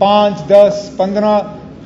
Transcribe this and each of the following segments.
5, 10, 15,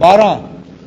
12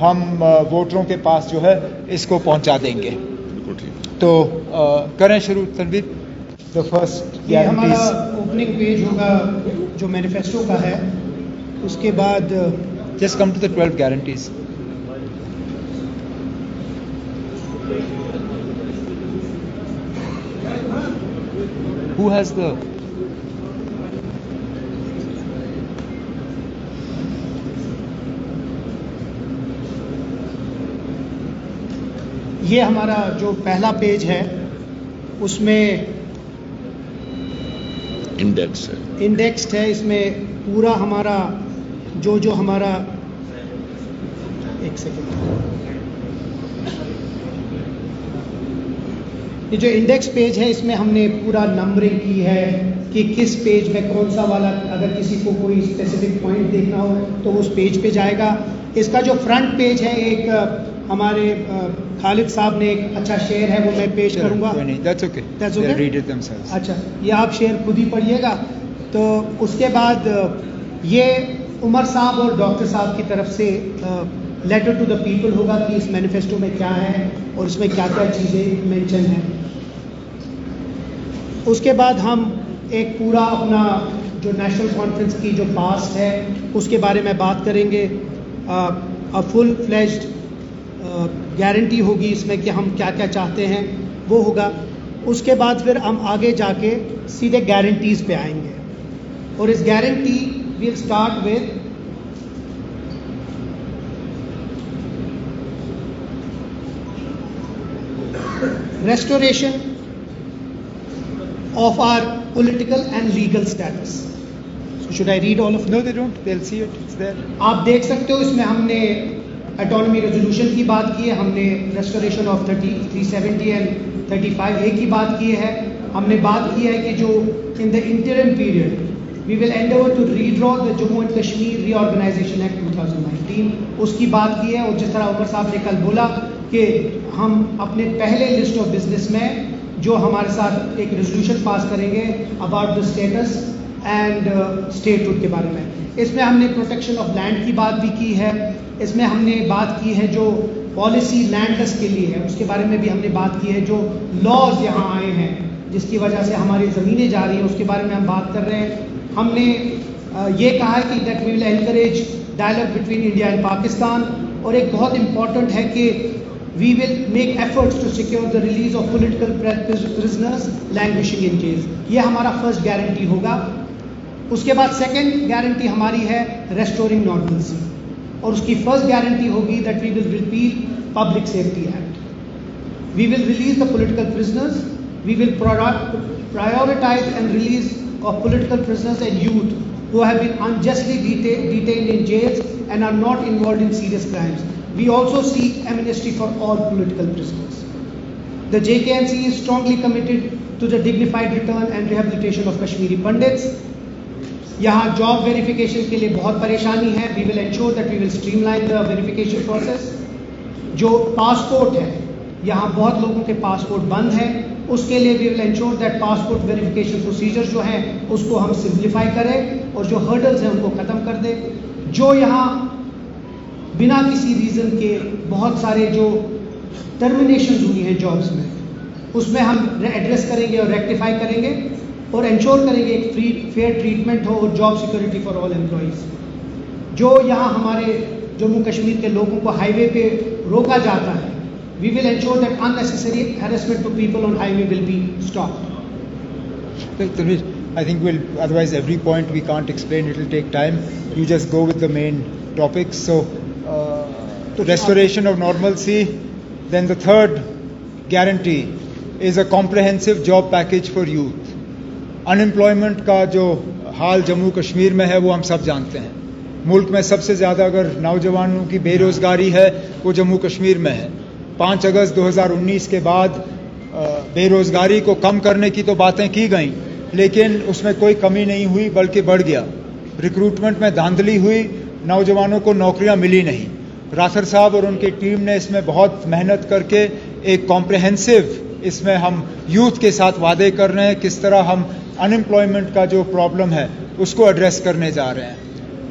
ہم ووٹروں کے پاس جو ہے اس کو پہنچا دیں گے. تو کریں شروع تنویر. دا فرسٹ یہ ہمارا اوپننگ پیج ہوگا جو مینیفیسٹو کا ہے. اس کے بعد just come to the 12 guarantees. Who has the یہ ہمارا جو پہلا پیج ہے اس میں انڈیکسڈ ہے. اس میں پورا ہمارا جو ہمارا ایک سیکنڈ یہ جو انڈیکس پیج ہے اس میں ہم نے پورا نمبرنگ کی ہے کہ کس پیج میں کون سا والا, اگر کسی کو کوئی اسپیسیفک پوائنٹ دیکھنا ہو تو اس پیج پہ جائے گا. اس کا جو فرنٹ پیج ہے ایک ہمارے خالد صاحب نے ایک اچھا شعر ہے وہ میں پیش کروں گا. اچھا یہ آپ شعر خود ہی پڑھیے گا. تو اس کے بعد یہ عمر صاحب اور ڈاکٹر صاحب کی طرف سے لیٹر ٹو دا پیپل ہوگا کہ اس مینیفیسٹو میں کیا ہے اور اس میں کیا کیا چیزیں مینشن ہیں. اس کے بعد ہم ایک پورا اپنا جو نیشنل کانفرنس کی جو پاسٹ ہے اس کے بارے میں بات کریں گے. فل فلیجڈ گارنٹی ہوگی اس میں کہ ہم کیا کیا چاہتے ہیں وہ ہوگا. اس کے بعد پھر ہم آگے جا کے سیدھے گارنٹیز پہ آئیں گے. اور اس guarantee will start with restoration of our political and legal status. So should I read all of them? No, they don't. They'll see it. It's there. آپ دیکھ سکتے ہو اس میں ہم نے اٹانومی ریزولوشن کی بات کی ہے, ہم نے ریسٹوریشن آف 370 اینڈ 35A کی بات کی ہے, ہم نے بات کی ہے کہ جو in the interim period we will endeavor to redraw the Jammu and Kashmir Reorganization Act 2019 اس کی بات کی ہے. اور جس طرح عمر صاحب نے کل بولا کہ ہم اپنے پہلے لسٹ آف بزنس میں جو ہمارے ساتھ ایک ریزولوشن پاس کریں گے about the status and statehood کے بارے میں. اس میں ہم نے پروٹیکشن آف لینڈ کی بات بھی کی ہے. اس میں ہم نے بات کی ہے جو پالیسی لینڈ لیس کے لیے ہے اس کے بارے میں بھی ہم نے بات کی ہے. جو لاز یہاں آئے ہیں جس کی وجہ سے ہماری زمینیں جا رہی ہیں اس کے بارے میں ہم بات کر رہے ہیں. ہم نے یہ کہا کہ that we will encourage dialogue between India and Pakistan. اور ایک بہت امپورٹنٹ ہے کہ we will make efforts to secure the release of political prisoners languishing in jails. یہ ہمارا فرسٹ گارنٹی ہوگا. اس کے بعد سیکنڈ گارنٹی ہماری ہے restoring normalcy. اور اس کی فرسٹ گارنٹی ہوگی that we will repeal Public Safety Act. We will release the political prisoners. We will prioritize and release of political prisoners and youth who have been unjustly detained in jails and are not involved in serious crimes. We also seek amnesty for all political prisoners. The JKNC is strongly committed to the dignified return and rehabilitation of Kashmiri Pandits. یہاں job verification کے لیے بہت پریشانی ہے. We will ensure that we will streamline the verification process. جو passport ہے یہاں بہت لوگوں کے پاسپورٹ بند ہیں, اس کے لیے we will ensure that passport verification procedures جو ہیں اس کو ہم سمپلیفائی کریں اور جو ہرڈلز ہیں ان کو ختم کر دیں. جو یہاں بنا کسی ریزن کے بہت سارے جو ٹرمینیشنز ہوئی ہیں جابس میں اس میں ہم ایڈریس کریں گے اور ریکٹیفائی کریں گے اور انشور کریں گے ایک فیئر ٹریٹمنٹ ہو اور job security for all employees. جو یہاں ہمارے جموں کشمیر کے لوگوں کو ہائی وے پہ روکا جاتا ہے we will ensure that unnecessary harassment to people on highway will be stopped. I think we'll, otherwise every point we can't explain, it will take time. You just go with the main topics. So restoration of normalcy. Then the third guarantee is a comprehensive job package for youth. Unemployment کا جو حال جموں کشمیر میں ہے وہ ہم سب جانتے ہیں. ملک میں سب سے زیادہ اگر نوجوانوں کی بے روزگاری ہے وہ جموں کشمیر میں ہے. 5 اگست 2019 کے بعد بے روزگاری کو کم کرنے کی تو باتیں کی گئیں لیکن اس میں کوئی کمی نہیں ہوئی بلکہ بڑھ گیا. ریکروٹمنٹ میں دھاندلی ہوئی, نوجوانوں کو نوکریاں ملی نہیں. راتھر صاحب اور ان کی ٹیم نے اس میں بہت محنت کر کے ایک کمپریہنسو اس میں ہم یوتھ کے ساتھ وعدے کر رہے ہیں کس طرح ہم انمپلائمنٹ کا جو پرابلم ہے اس کو ایڈریس کرنے جا رہے ہیں.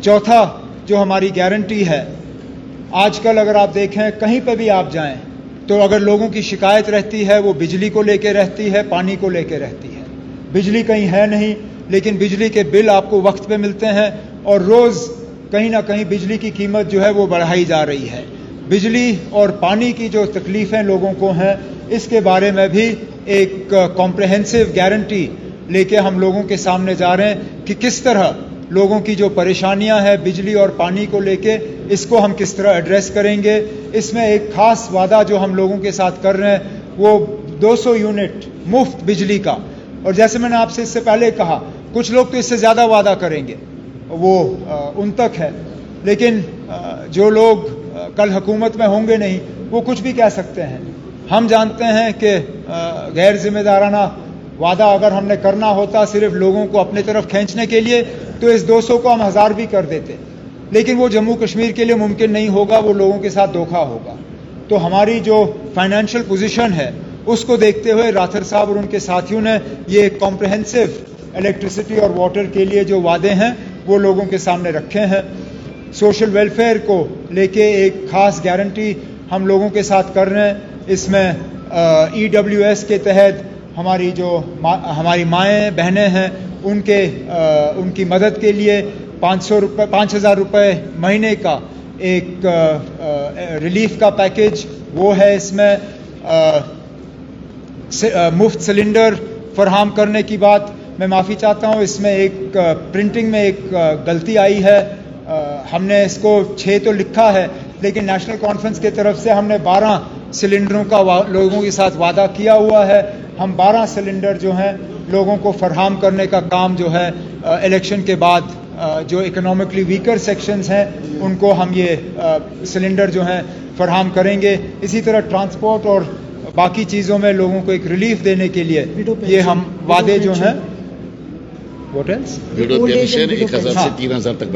چوتھا جو ہماری گارنٹی ہے آج کل اگر آپ دیکھیں کہیں پہ بھی آپ جائیں تو اگر لوگوں کی شکایت رہتی ہے وہ بجلی کو لے کے رہتی ہے, پانی کو لے کے رہتی ہے. بجلی کہیں ہے نہیں, لیکن بجلی کے بل آپ کو وقت پہ ملتے ہیں, اور روز کہیں نہ کہیں بجلی کی قیمت جو ہے وہ بڑھائی جا رہی ہے. بجلی اور پانی کی جو تکلیفیں لوگوں کو ہیں, اس کے بارے میں بھی ایک کمپریہنسو گارنٹی لے کے ہم لوگوں کے سامنے جا رہے ہیں کہ کس طرح لوگوں کی جو پریشانیاں ہیں بجلی اور پانی کو لے کے, اس کو ہم کس طرح ایڈریس کریں گے. اس میں ایک خاص وعدہ جو ہم لوگوں کے ساتھ کر رہے ہیں وہ 200 یونٹ مفت بجلی کا. اور جیسے میں نے آپ سے اس سے پہلے کہا, کچھ لوگ تو اس سے زیادہ وعدہ کریں گے, وہ ان تک ہے, لیکن جو لوگ کل حکومت میں ہوں گے نہیں وہ کچھ بھی کہہ سکتے ہیں. ہم جانتے ہیں کہ غیر ذمہ دارانہ وعدہ اگر ہم نے کرنا ہوتا صرف لوگوں کو اپنے طرف کھینچنے کے لیے تو اس 200 کو ہم 1000 بھی کر دیتے, لیکن وہ جموں کشمیر کے لیے ممکن نہیں ہوگا, وہ لوگوں کے ساتھ دھوکہ ہوگا. تو ہماری جو فائنینشیل پوزیشن ہے اس کو دیکھتے ہوئے راتھر صاحب اور ان کے ساتھیوں نے یہ کمپریہنسو الیکٹریسٹی اور واٹر کے لیے جو وعدے ہیں وہ لوگوں کے سامنے رکھے ہیں. سوشل ویلفیئر کو لے کے ایک خاص گارنٹی ہم لوگوں کے ساتھ کر رہے ہیں. اس میں EWS کے تحت ہماری مائیں بہنیں ہیں ان کی مدد کے لیے 5,000 روپے مہینے کا ایک ریلیف کا پیکیج وہ ہے. اس میں مفت سلنڈر فراہم کرنے کی بات میں معافی چاہتا ہوں, اس میں ایک پرنٹنگ میں ایک غلطی آئی ہے. ہم نے اس کو 6 تو لکھا ہے, لیکن نیشنل کانفرنس کی طرف سے ہم نے 12 سلنڈروں کا لوگوں کے ساتھ وعدہ کیا ہوا ہے. ہم 12 سلنڈر جو ہیں لوگوں کو فراہم کرنے کا کام جو ہے الیکشن کے بعد جو اکنامکلی ویکر سیکشنز ہیں ان کو ہم یہ سلنڈر جو ہیں فراہم کریں گے. اسی طرح ٹرانسپورٹ اور باقی چیزوں میں لوگوں کو ایک ریلیف دینے کے لیے یہ ہم وعدے جو ہیں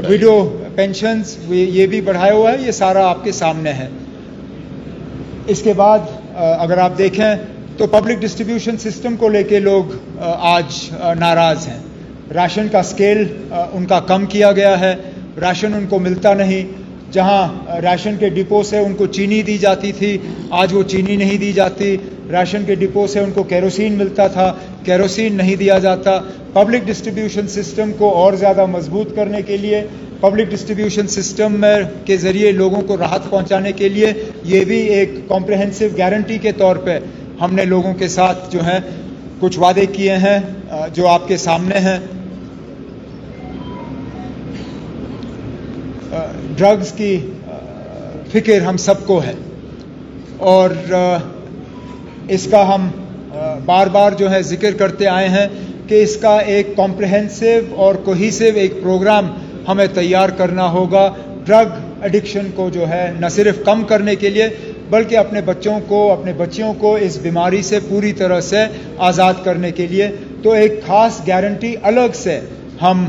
ویڈو پینشنز یہ بھی بڑھایا ہوا ہے, یہ سارا آپ کے سامنے ہے. اس کے بعد اگر آپ دیکھیں تو پبلک ڈسٹریبیوشن سسٹم کو لے کے لوگ آج ناراض ہیں. راشن کا سکیل ان کا کم کیا گیا ہے, راشن ان کو ملتا نہیں. جہاں راشن کے ڈپو سے ان کو چینی دی جاتی تھی آج وہ چینی نہیں دی جاتی. راشن کے ڈپو سے ان کو کیروسین ملتا تھا, کیروسین نہیں دیا جاتا. پبلک ڈسٹریبیوشن سسٹم کو اور زیادہ مضبوط کرنے کے لیے, پبلک ڈسٹریبیوشن سسٹم میں کے ذریعے لوگوں کو راحت پہنچانے کے لیے یہ بھی ایک کمپریہنسو گارنٹی کے طور پہ ہم نے لوگوں کے ساتھ جو ہے کچھ وعدے کیے ہیں جو آپ کے سامنے ہیں. ڈرگز کی فکر ہم سب کو ہے اور اس کا ہم بار بار جو ہے ذکر کرتے آئے ہیں کہ اس کا ایک کمپریہنسو اور کوہیسو ایک پروگرام ہمیں تیار کرنا ہوگا ڈرگ ایڈکشن کو جو ہے نہ صرف کم کرنے کے لیے بلکہ اپنے بچوں کو اپنے بچیوں کو اس بیماری سے پوری طرح سے آزاد کرنے کے لیے. تو ایک خاص گارنٹی الگ سے ہم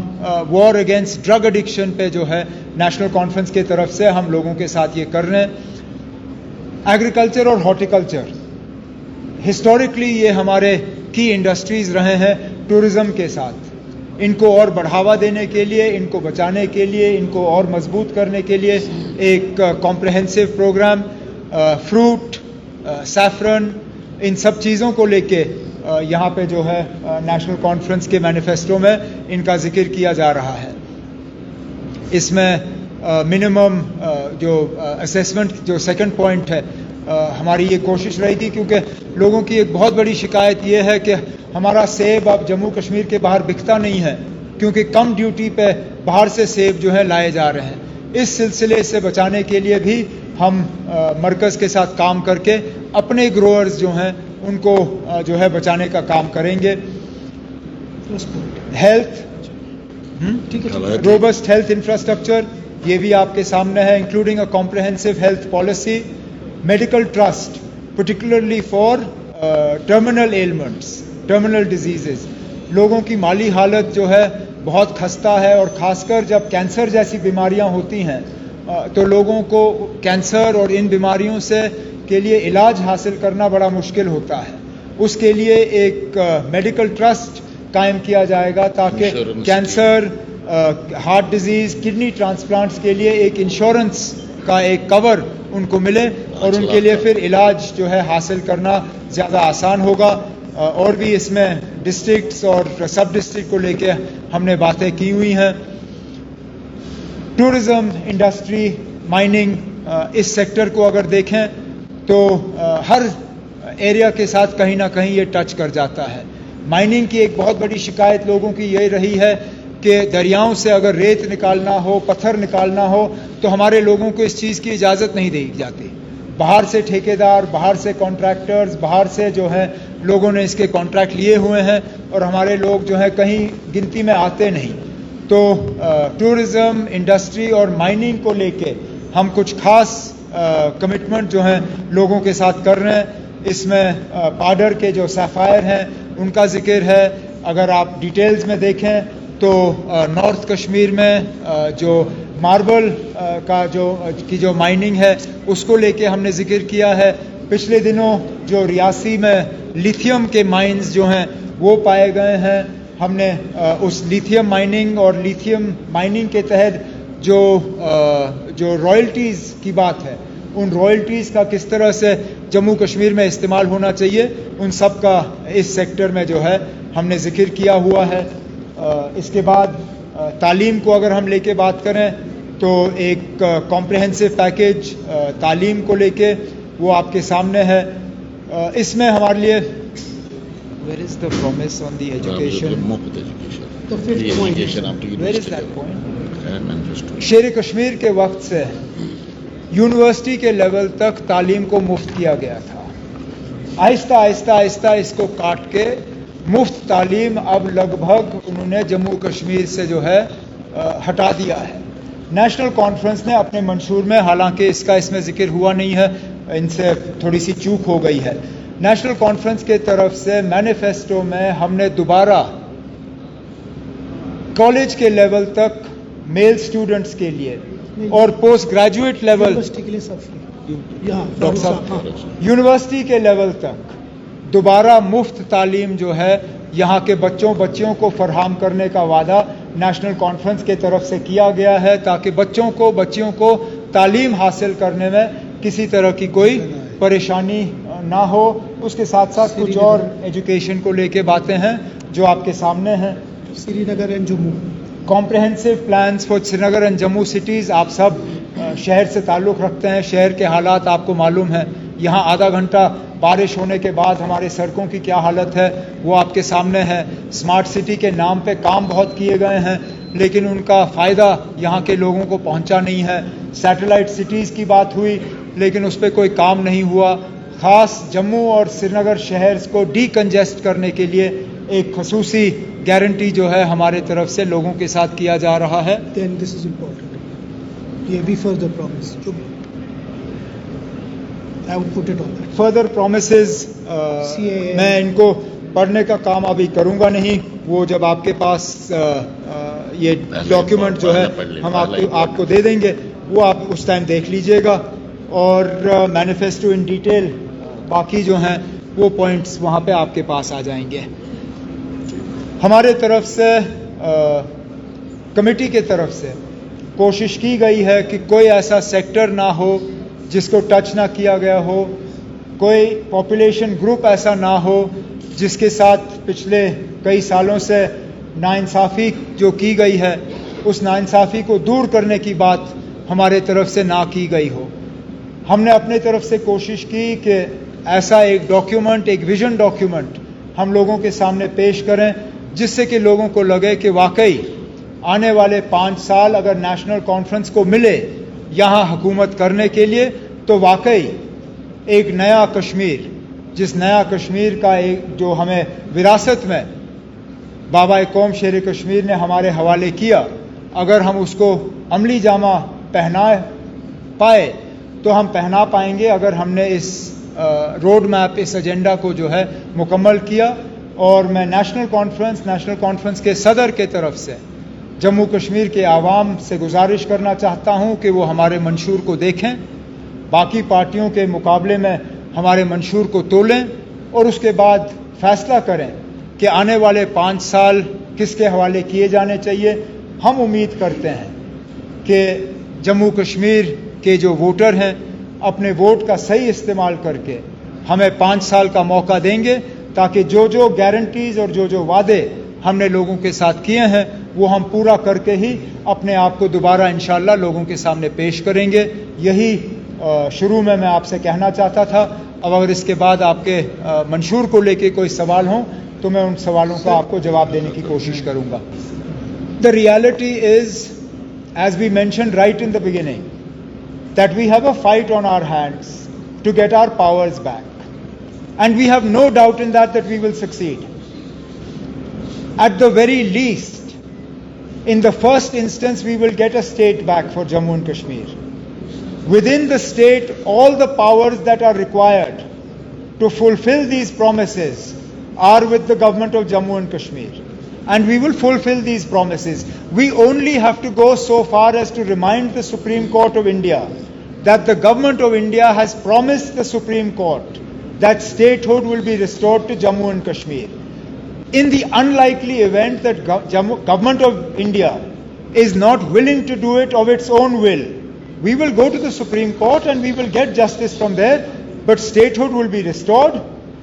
وار اگینسٹ ڈرگ ایڈکشن پہ جو ہے نیشنل کانفرنس کی طرف سے ہم لوگوں کے ساتھ یہ کر رہے ہیں. ایگریکلچر اور ہارٹیکلچر ہسٹوریکلی یہ ہمارے کی انڈسٹریز رہے ہیں ٹورزم کے ساتھ. ان کو اور بڑھاوا دینے کے لیے, ان کو بچانے کے لیے, ان کو اور مضبوط کرنے کے لیے ایک کمپریہنسو پروگرام فروٹ, سیفرن, ان سب چیزوں کو لے کے یہاں پہ جو ہے نیشنل کانفرنس کے مینیفیسٹو میں ان کا ذکر کیا جا رہا ہے. اس میں منیمم جو اسیسمنٹ جو سیکنڈ پوائنٹ ہے ہماری یہ کوشش رہے گی کیونکہ لوگوں کی ایک بہت بڑی شکایت یہ ہے کہ ہمارا سیب اب جموں کشمیر کے باہر بکتا نہیں ہے کیونکہ کم ڈیوٹی پہ باہر سے سیب جو ہے لائے جا رہے ہیں. اس سلسلے سے بچانے کے لیے بھی ہم مرکز کے ساتھ کام کر کے اپنے گروئرز جو ہیں ان کو جو ہے بچانے کا کام کریں گے. ہیلتھ روبسٹ ہیلتھ انفراسٹرکچر یہ بھی آپ کے سامنے ہے including a comprehensive health policy. Medical trust particularly for terminal elements, terminal diseases. لوگوں کی مالی حالت جو ہے بہت خستہ ہے اور خاص کر جب کینسر جیسی بیماریاں ہوتی ہیں تو لوگوں کو کینسر اور ان بیماریوں سے کے لیے علاج حاصل کرنا بڑا مشکل ہوتا ہے. اس کے لیے ایک میڈیکل ٹرسٹ قائم کیا جائے گا تاکہ cancer, heart disease, kidney transplants کے لیے ایک انشورنس کا ایک کور ان کو ملے اور ان کے لیے پھر علاج جو ہے حاصل کرنا زیادہ آسان ہوگا. اور بھی اس میں ڈسٹرکٹس اور سب ڈسٹرکٹ کو لے کے ہم نے باتیں کی ہوئی ہیں. ٹورزم انڈسٹری, مائننگ, اس سیکٹر کو اگر دیکھیں تو ہر ایریا کے ساتھ کہیں نہ کہیں یہ ٹچ کر جاتا ہے. مائننگ کی ایک بہت بڑی شکایت لوگوں کی یہ رہی ہے کہ دریاؤں سے اگر ریت نکالنا ہو, پتھر نکالنا ہو تو ہمارے لوگوں کو اس چیز کی اجازت نہیں دی جاتی. باہر سے ٹھیکیدار, باہر سے کانٹریکٹرز, باہر سے جو ہے لوگوں نے اس کے کانٹریکٹ لیے ہوئے ہیں اور ہمارے لوگ جو ہے کہیں گنتی میں آتے نہیں. تو ٹورزم انڈسٹری اور مائننگ کو لے کے ہم کچھ خاص کمٹمنٹ جو ہیں لوگوں کے ساتھ کر رہے ہیں. اس میں پاڈر کے جو سیفائر ہیں ان کا ذکر ہے. اگر آپ ڈیٹیلز میں دیکھیں تو نارتھ کشمیر میں جو ماربل کا جو مائننگ ہے اس کو لے کے ہم نے ذکر کیا ہے. پچھلے دنوں جو ریاسی میں لیتھیم کے مائنز جو ہیں وہ پائے گئے ہیں. ہم نے اس لیتھیم مائننگ اور لیتھیم مائننگ کے تحت جو رائلٹیز کی بات ہے, ان رائلٹیز کا کس طرح سے جموں کشمیر میں استعمال ہونا چاہیے, ان سب کا اس سیکٹر میں جو ہے ہم نے ذکر کیا ہوا ہے. اس کے بعد تعلیم کو اگر ہم لے کے بات کریں تو ایک کمپریہنسو پیکیج تعلیم کو لے کے وہ آپ کے سامنے ہے. اس میں ہمارے لیے where is the promise on the education? The fifth point. Where is that point? شیر کشمیر کے وقت سے یونیورسٹی کے لیول تک تعلیم کو مفت کیا گیا تھا. آہستہ آہستہ آہستہ اس کو کاٹ کے مفت تعلیم اب لگ بھگ انہوں نے جموں کشمیر سے جو ہے ہٹا دیا ہے. نیشنل کانفرنس نے اپنے منشور میں, حالانکہ اس میں ذکر ہوا نہیں ہے, ان سے تھوڑی سی چوک ہو گئی ہے, نیشنل کانفرنس کے طرف سے مینیفیسٹو میں ہم نے دوبارہ کالج کے لیول تک میل سٹوڈنٹس کے لیے اور پوسٹ گریجویٹ لیول یونیورسٹی کے لیول تک دوبارہ مفت تعلیم جو ہے یہاں کے بچیوں کو فراہم کرنے کا وعدہ نیشنل کانفرنس کے طرف سے کیا گیا ہے, تاکہ بچیوں کو تعلیم حاصل کرنے میں کسی طرح کی کوئی پریشانی نہ ہو. اس کے ساتھ ساتھ کچھ اور ایجوکیشن کو لے کے باتیں ہیں جو آپ کے سامنے ہیں. Srinagar and Jammu comprehensive plans for Srinagar and Jammu cities. آپ سب شہر سے تعلق رکھتے ہیں, شہر کے حالات آپ کو معلوم ہیں. یہاں آدھا گھنٹہ بارش ہونے کے بعد ہمارے سڑکوں کی کیا حالت ہے وہ آپ کے سامنے ہے. اسمارٹ سٹی کے نام پہ کام بہت کیے گئے ہیں لیکن ان کا فائدہ یہاں کے لوگوں کو پہنچا نہیں ہے. سیٹلائٹ سٹیز کی بات ہوئی لیکن اس پہ کوئی کام نہیں ہوا. خاص جموں اور سری نگر شہر کو ڈی کنجسٹ کرنے کے لیے ایک خصوصی گارنٹی جو ہے ہمارے طرف سے لوگوں کے ساتھ کیا جا رہا ہے. Then this is important. یہ بھی further promise. I would put it on that. Further promises میں ان کو پڑھنے کا کام ابھی کروں گا نہیں, وہ جب آپ کے پاس یہ ڈاکیومنٹ جو ہے ہم آپ کو دے دیں گے وہ آپ اس ٹائم دیکھ لیجئے گا. اور مینیفیسٹو ان ڈیٹیل باقی جو ہیں وہ پوائنٹس وہاں پہ آپ کے پاس آ جائیں گے. ہمارے طرف سے کمیٹی کے طرف سے کوشش کی گئی ہے کہ کوئی ایسا سیکٹر نہ ہو جس کو ٹچ نہ کیا گیا ہو, کوئی پاپولیشن گروپ ایسا نہ ہو جس کے ساتھ پچھلے کئی سالوں سے ناانصافی جو کی گئی ہے اس ناانصافی کو دور کرنے کی بات ہمارے طرف سے نہ کی گئی ہو. ہم نے اپنے طرف سے کوشش کی کہ ایسا ایک ڈاکیومنٹ, ایک ویژن ڈاکیومنٹ ہم لوگوں کے سامنے پیش کریں جس سے کہ لوگوں کو لگے کہ واقعی آنے والے 5 سال اگر نیشنل کانفرنس کو ملے یہاں حکومت کرنے کے لیے تو واقعی ایک نیا کشمیر, جس نیا کشمیر کا ایک جو ہمیں وراثت میں بابا قوم شیر کشمیر نے ہمارے حوالے کیا, اگر ہم اس کو عملی جامہ پہنا پائے تو ہم پہنا پائیں گے اگر ہم نے اس روڈ میپ, اس ایجنڈا کو جو ہے مکمل کیا. اور میں نیشنل کانفرنس کے صدر کے طرف سے جموں کشمیر کے عوام سے گزارش کرنا چاہتا ہوں کہ وہ ہمارے منشور کو دیکھیں, باقی پارٹیوں کے مقابلے میں ہمارے منشور کو تولیں اور اس کے بعد فیصلہ کریں کہ آنے والے 5 سال کس کے حوالے کیے جانے چاہیے. ہم امید کرتے ہیں کہ جموں کشمیر کہ جو ووٹر ہیں اپنے ووٹ کا صحیح استعمال کر کے ہمیں 5 سال کا موقع دیں گے تاکہ جو گارنٹیز اور جو وعدے ہم نے لوگوں کے ساتھ کیے ہیں وہ ہم پورا کر کے ہی اپنے آپ کو دوبارہ انشاءاللہ لوگوں کے سامنے پیش کریں گے. یہی شروع میں آپ سے کہنا چاہتا تھا. اب اگر اس کے بعد آپ کے منشور کو لے کے کوئی سوال ہوں تو میں ان سوالوں کا آپ کو جواب دینے کی کوشش کروں گا. The reality is, as we mentioned right in the beginning, that we have a fight on our hands to get our powers back. And we have no doubt in that we will succeed. At the very least, in the first instance, we will get a state back for Jammu and Kashmir. Within the state, all the powers that are required to fulfill these promises are with the government of Jammu and Kashmir. And we will fulfill these promises. We only have to go so far as to remind the Supreme Court of India that the government of India has promised the Supreme Court that statehood will be restored to Jammu and Kashmir. In the unlikely event that government of India is not willing to do it of its own will, we will go to the Supreme Court and we will get justice from there, but statehood will be restored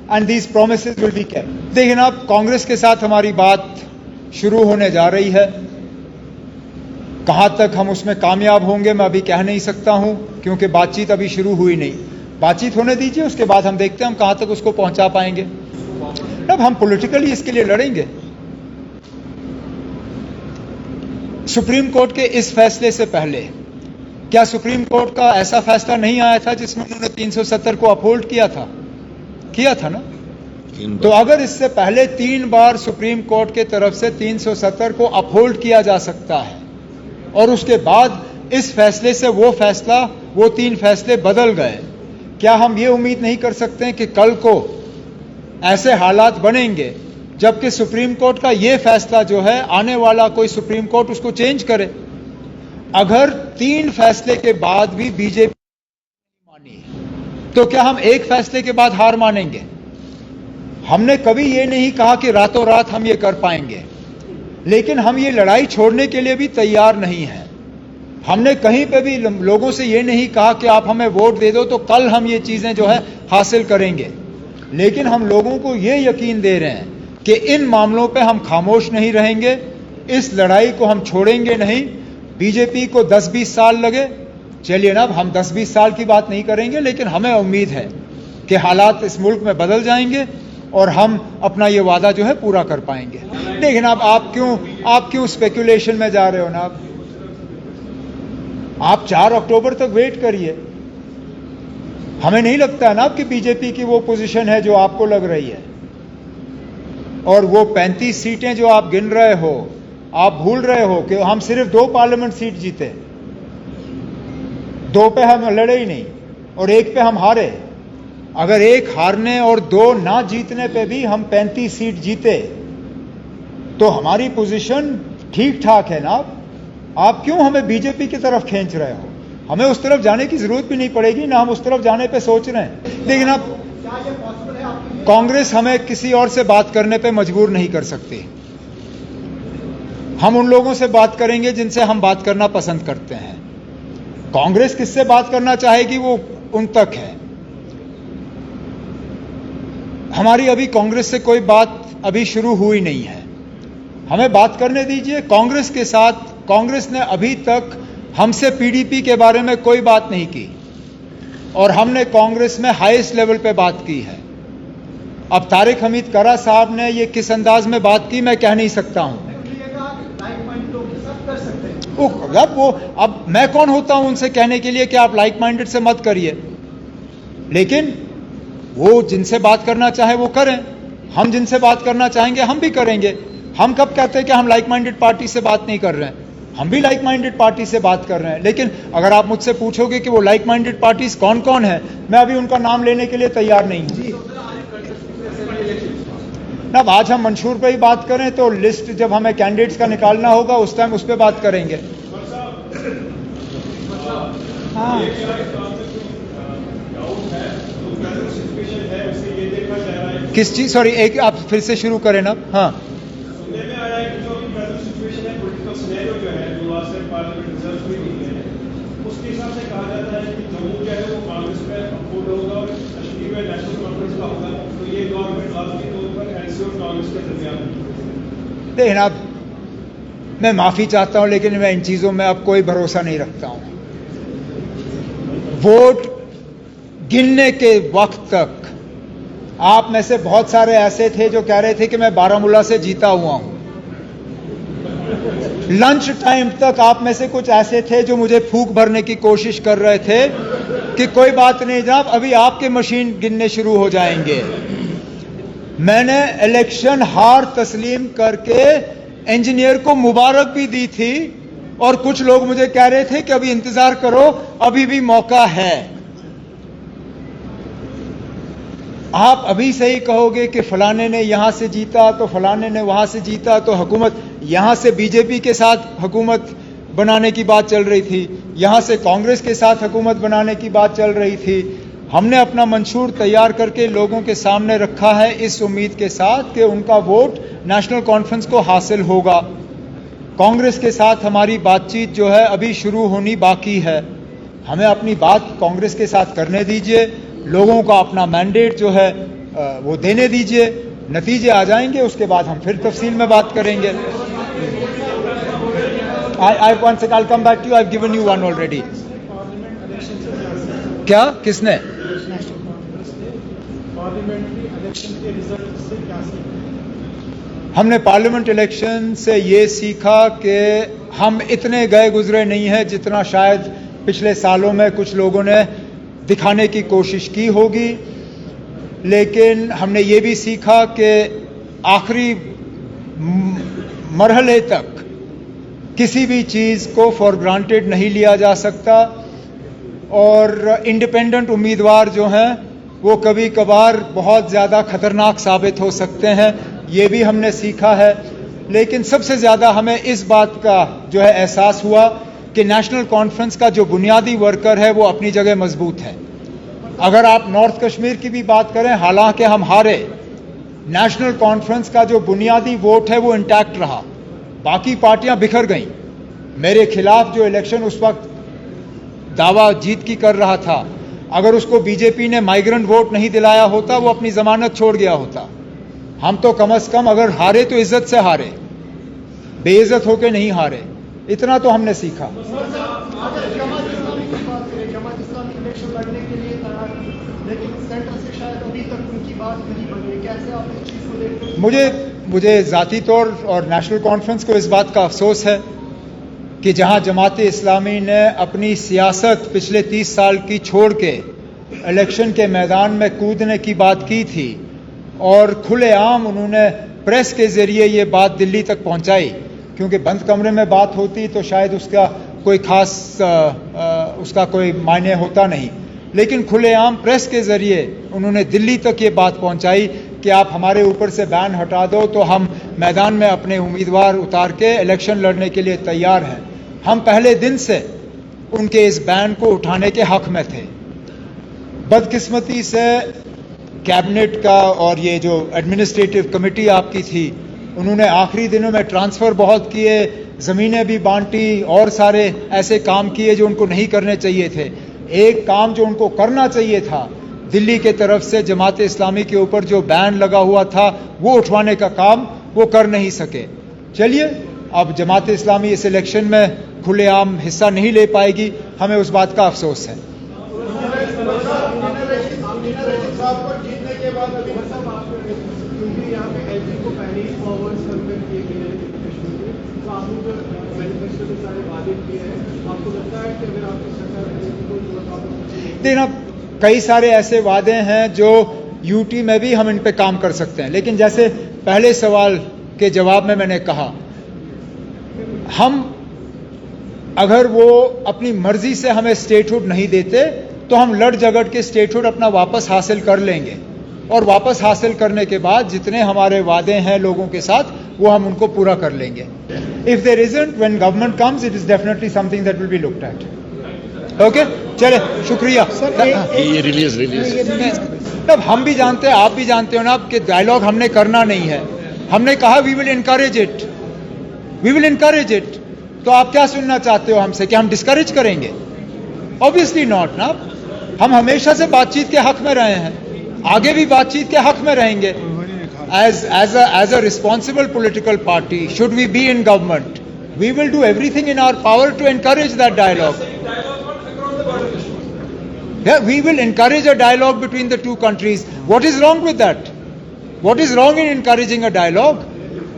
and these promises will be kept. دیکھیں آپ, کانگریس کے ساتھ ہماری بات شروع ہونے جا رہی ہے. کہاں تک ہم اس میں کامیاب ہوں گے میں ابھی کہہ نہیں سکتا ہوں, کیونکہ بات چیت ابھی شروع ہوئی نہیں. بات چیت ہونے دیجیے, اس کے بعد ہم دیکھتے ہیں ہم کہاں تک اس کو پہنچا پائیں گے. اب ہم پولیٹیکلی اس کے لیے لڑیں گے. سپریم کورٹ کے اس فیصلے سے پہلے کیا سپریم کورٹ کا ایسا فیصلہ نہیں آیا تھا جس میں انہوں نے 370 کو اپہولڈ کیا تھا نا؟ تو اگر اس سے پہلے 3 بار سپریم کورٹ کے طرف سے 370 کو اپہولڈ کیا جا سکتا ہے اور اس کے بعد اس فیصلے سے وہ 3 فیصلے بدل گئے, کیا ہم یہ امید نہیں کر سکتے ہیں کہ کل کو ایسے حالات بنیں گے جبکہ سپریم کورٹ کا یہ فیصلہ جو ہے آنے والا کوئی سپریم کورٹ اس کو چینج کرے؟ اگر 3 فیصلے کے بعد بھی بی جے پی مانی تو کیا ہم ایک فیصلے کے بعد ہار مانیں گے؟ ہم نے کبھی یہ نہیں کہا کہ راتوں رات ہم یہ کر پائیں گے, لیکن ہم یہ لڑائی چھوڑنے کے لیے بھی تیار نہیں ہیں. ہم نے کہیں پہ بھی لوگوں سے یہ نہیں کہا کہ آپ ہمیں ووٹ دے دو تو کل ہم یہ چیزیں جو ہے حاصل کریں گے, لیکن ہم لوگوں کو یہ یقین دے رہے ہیں کہ ان معاملوں پہ ہم خاموش نہیں رہیں گے, اس لڑائی کو ہم چھوڑیں گے نہیں. بی جے پی کو 10-20 سال لگے, چلیے نا, ہم 10-20 سال کی بات نہیں کریں گے, لیکن ہمیں امید ہے کہ حالات اس ملک میں بدل جائیں گے اور ہم اپنا یہ وعدہ جو ہے پورا کر پائیں گے. لیکن اب آپ کیوں اسپیکولیشن میں جا رہے ہو نا؟ آپ 4 اکتوبر تک ویٹ کریے. ہمیں نہیں لگتا ہے نا کہ بی جے پی کی وہ پوزیشن ہے جو آپ کو لگ رہی ہے, اور وہ 35 سیٹیں جو آپ گن رہے ہو, آپ بھول رہے ہو کہ ہم صرف 2 پارلیمنٹ سیٹ جیتے, 2 پہ ہم لڑے ہی نہیں اور 1 پہ ہم ہارے. اگر 1 ہارنے اور 2 نہ جیتنے پہ بھی ہم 35 سیٹ جیتے تو ہماری پوزیشن ٹھیک ٹھاک ہے نا. آپ کیوں ہمیں بی جے پی کی طرف کھینچ رہے ہو؟ ہمیں اس طرف جانے کی ضرورت بھی نہیں پڑے گی, نہ ہم اس طرف جانے پہ سوچ رہے ہیں. لیکن اب کانگریس ہمیں کسی اور سے بات کرنے پہ مجبور نہیں کر سکتی. ہم ان لوگوں سے بات کریں گے جن سے ہم بات کرنا پسند کرتے ہیں. کانگریس کس سے بات کرنا چاہے گی وہ ان تک ہے. ہماری ابھی کانگریس سے کوئی بات ابھی شروع ہوئی نہیں ہے, ہمیں بات کرنے دیجئے. کانگریس کے ساتھ کانگریس نے ابھی تک ہم سے پی ڈی پی کے بارے میں کوئی بات نہیں کی, اور ہم نے کانگریس میں ہائیسٹ لیول پہ بات کی ہے. اب طارق حمید کرا صاحب نے یہ کس انداز میں بات کی میں کہہ نہیں سکتا ہوں. اب میں کون ہوتا ہوں ان سے کہنے کے لیے کہ آپ لائک مائنڈڈ سے مت کریے, لیکن وہ جن سے بات کرنا چاہے وہ کریں, ہم جن سے بات کرنا چاہیں گے ہم بھی کریں گے. ہم کب کہتے ہیں کہ ہم لائک مائنڈڈ پارٹی سے بات نہیں کر رہے ہیں؟ ہم بھی لائک مائنڈڈ پارٹی سے بات کر رہے ہیں. لیکن اگر آپ مجھ سے پوچھو گے کہ وہ لائک مائنڈڈ پارٹیز کون کون ہیں, میں ابھی ان کا نام لینے کے لیے تیار نہیں ہوں. اب آج ہم منشور پہ ہی بات کریں تو لسٹ جب ہمیں کینڈیڈیٹس کا نکالنا ہوگا اس ٹائم اس پہ بات کریں گے. کس چیز؟ سوری, ایک آپ پھر سے شروع کریں نا. ہاں, اس کے حساب سے کہا جاتا ہے لیکن اب میں معافی چاہتا ہوں، لیکن میں ان چیزوں میں اب کوئی بھروسہ نہیں رکھتا ہوں. ووٹ گننے کے وقت تک آپ میں سے بہت سارے ایسے تھے جو کہہ رہے تھے کہ میں بارامولہ سے جیتا ہوا ہوں. لنچ ٹائم تک آپ میں سے کچھ ایسے تھے جو مجھے پھونک بھرنے کی کوشش کر رہے تھے کہ کوئی بات نہیں جناب، ابھی آپ کے مشین گننے شروع ہو جائیں گے. میں نے الیکشن ہار تسلیم کر کے انجینئر کو مبارک بھی دی تھی، اور کچھ لوگ مجھے کہہ رہے تھے کہ ابھی انتظار کرو، ابھی بھی موقع ہے. آپ ابھی صحیح کہو گے کہ فلانے نے یہاں سے جیتا تو فلانے نے وہاں سے جیتا، تو حکومت یہاں سے بی جے پی کے ساتھ حکومت بنانے کی بات چل رہی تھی، یہاں سے کانگریس کے ساتھ حکومت بنانے کی بات چل رہی تھی. ہم نے اپنا منشور تیار کر کے لوگوں کے سامنے رکھا ہے اس امید کے ساتھ کہ ان کا ووٹ نیشنل کانفرنس کو حاصل ہوگا. کانگریس کے ساتھ ہماری بات چیت جو ہے ابھی شروع ہونی باقی ہے. ہمیں اپنی بات کانگریس کے ساتھ کرنے دیجئے، لوگوں کا اپنا مینڈیٹ جو ہے وہ دینے دیجئے، نتیجے آ جائیں گے، اس کے بعد ہم پھر تفصیل میں بات کریں گے. I'll come back to you. I've given you one already. کیا کس نے؟ ہم نے پارلیمنٹ الیکشن سے یہ سیکھا کہ ہم اتنے گئے گزرے نہیں ہیں جتنا شاید پچھلے سالوں میں کچھ لوگوں نے دکھانے کی کوشش کی ہوگی. لیکن ہم نے یہ بھی سیکھا کہ آخری مرحلے تک کسی بھی چیز کو فار گرانٹیڈ نہیں لیا جا سکتا، اور انڈیپینڈنٹ امیدوار جو ہیں وہ کبھی کبھار بہت زیادہ خطرناک ثابت ہو سکتے ہیں. یہ بھی ہم نے سیکھا ہے. لیکن سب سے زیادہ ہمیں اس بات کا جو ہے احساس ہوا کہ نیشنل کانفرنس کا جو بنیادی ورکر ہے وہ اپنی جگہ مضبوط ہے. اگر آپ نارتھ کشمیر کی بھی بات کریں، حالانکہ ہم ہارے، نیشنل کانفرنس کا جو بنیادی ووٹ ہے وہ انٹیکٹ رہا. باقی پارٹیاں بکھر گئیں. میرے خلاف جو الیکشن اس وقت دعویٰ جیت کی کر رہا تھا، اگر اس کو بی جے پی نے مائیگرنٹ ووٹ نہیں دلایا ہوتا وہ اپنی ضمانت چھوڑ گیا ہوتا. ہم تو کم از کم اگر ہارے تو عزت سے ہارے، بے عزت ہو کے نہیں ہارے. اتنا تو ہم نے سیکھا. مجھے ذاتی طور اور نیشنل کانفرنس کو اس بات کا افسوس ہے کہ جہاں جماعت اسلامی نے اپنی سیاست پچھلے 30 سال کی چھوڑ کے الیکشن کے میدان میں کودنے کی بات کی تھی، اور کھلے عام انہوں نے پریس کے ذریعے یہ بات دلی تک پہنچائی، کیونکہ بند کمرے میں بات ہوتی تو شاید اس کا کوئی خاص اس کا کوئی معنی ہوتا نہیں. لیکن کھلے عام پریس کے ذریعے انہوں نے دلی تک یہ بات پہنچائی کہ آپ ہمارے اوپر سے بین ہٹا دو تو ہم میدان میں اپنے امیدوار اتار کے الیکشن لڑنے کے لیے تیار ہیں. ہم پہلے دن سے ان کے اس بین کو اٹھانے کے حق میں تھے. بدقسمتی سے کیبنٹ کا اور یہ جو ایڈمنسٹریٹو کمیٹی آپ کی تھی، انہوں نے آخری دنوں میں ٹرانسفر بہت کیے، زمینیں بھی بانٹی، اور سارے ایسے کام کیے جو ان کو نہیں کرنے چاہیے تھے. ایک کام جو ان کو کرنا چاہیے تھا، دلی کے طرف سے جماعت اسلامی کے اوپر جو بین لگا ہوا تھا وہ اٹھوانے کا کام وہ کر نہیں سکے. چلیے، اب جماعت اسلامی اس الیکشن میں کھلے عام حصہ نہیں لے پائے گی، ہمیں اس بات کا افسوس ہے. اب کئی سارے ایسے وعدے ہیں جو یو ٹی میں بھی ہم ان پہ کام کر سکتے ہیں. لیکن جیسے پہلے سوال کے جواب میں نے کہا، ہم اگر وہ اپنی مرضی سے ہمیں اسٹیٹ ہوڈ نہیں دیتے تو ہم لڑ جھگڑ کے اسٹیٹ ہوڈ اپنا واپس حاصل کر لیں گے، اور واپس حاصل کرنے کے بعد جتنے ہمارے وعدے ہیں لوگوں کے ساتھ وہ ہم ان کو پورا کر لیں گے. If there isn't, when government comes, it is definitely something that will be looked at. Okay, چلے، شکریہ. اب ہم بھی جانتے ہیں، آپ بھی جانتے ہو نا کہ ڈائلاگ ہم نے کرنا نہیں ہے. ہم نے کہا وی ول انکریج اٹ. تو آپ کیا سننا چاہتے ہو ہم سے کہ ہم ڈسکریج کریں گے؟ obviously not نا. ہم ہمیشہ سے بات چیت کے حق میں رہے ہیں، آگے بھی بات چیت کے حق میں رہیں گے. as a responsible political party, should we be in government, we will do everything in our power to encourage that dialogue. Yeah, we will encourage a dialogue between the two countries. What is wrong with that? What is wrong in encouraging a dialogue?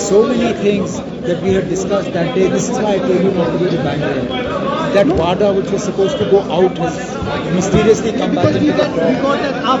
So many things that we had discussed that day. This is why I told you not to go to Bangalore. That WADA, which was supposed to go out, has mysteriously come back into the we got that up.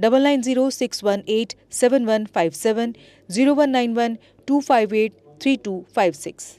9906187157, 0191258326.